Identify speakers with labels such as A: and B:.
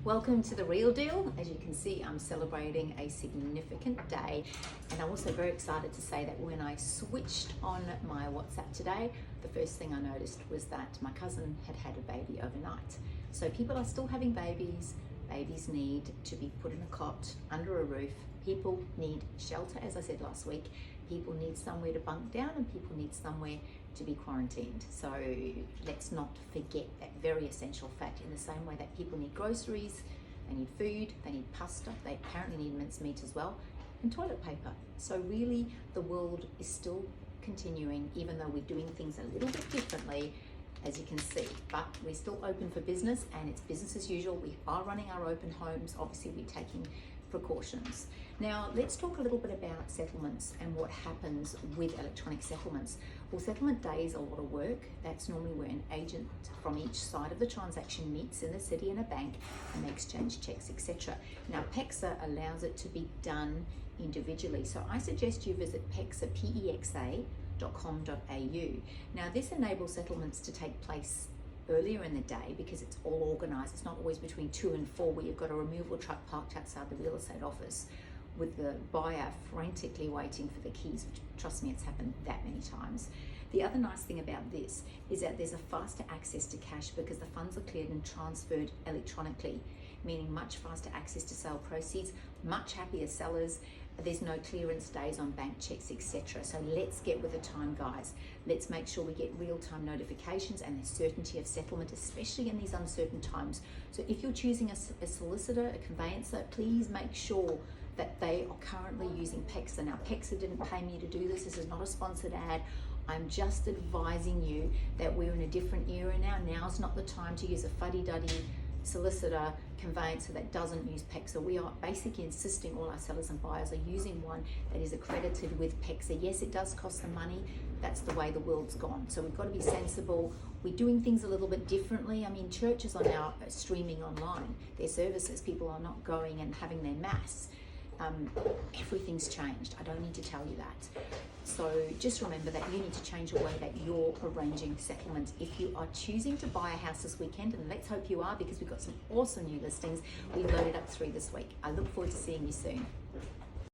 A: Welcome to The Real Deal. As you can see, I'm celebrating a significant day, and I'm also very excited to say that when I switched on my WhatsApp today, the first thing I noticed was that my cousin had had a baby overnight. So people are still having babies. Babies need to be put in a cot under a roof. People need shelter, as I said last week. People need somewhere to bunk down, and people need somewhere to be quarantined. So let's not forget that very essential fact. In the same way that people need groceries, they need food, they need pasta, they apparently need mincemeat as well, and toilet paper. So really the world is still continuing, even though we're doing things a little bit differently, as you can see, but we're still open for business, and it's business as usual. We are running our open homes. Obviously we're taking precautions. Now let's talk a little bit about settlements and what happens with electronic settlements. Well, settlement day is a lot of work. That's normally where an agent from each side of the transaction meets in the city in a bank, and they exchange checks, etc. Now PEXA allows it to be done individually, so I suggest you visit PEXA, pexa.com.au. Now this enables settlements to take place earlier in the day because it's all organised. It's not always between 2 and 4 where you've got a removal truck parked outside the real estate office with the buyer frantically waiting for the keys. Trust me, it's happened that many times. The other nice thing about this is that there's a faster access to cash because the funds are cleared and transferred electronically, meaning much faster access to sale proceeds, much happier sellers. There's no clearance days on bank checks, etc. So let's get with the time, guys. Let's make sure we get real-time notifications and the certainty of settlement, especially in these uncertain times. So if you're choosing a solicitor, a conveyancer, please make sure that they are currently using PEXA. Now, PEXA didn't pay me to do this. This is not a sponsored ad. I'm just advising you that we're in a different era now. Now's not the time to use a fuddy-duddy solicitor, conveyancer that doesn't use PEXA. We are basically insisting all our sellers and buyers are using one that is accredited with PEXA. Yes, it does cost them money. That's the way the world's gone. So we've got to be sensible. We're doing things a little bit differently. I mean, churches are now streaming online their services. People are not going and having their mass. Everything's changed. I don't need to tell you that. So just remember that you need to change the way that you're arranging settlements. If you are choosing to buy a house this weekend, and let's hope you are because we've got some awesome new listings, we've loaded up 3 this week. I look forward to seeing you soon.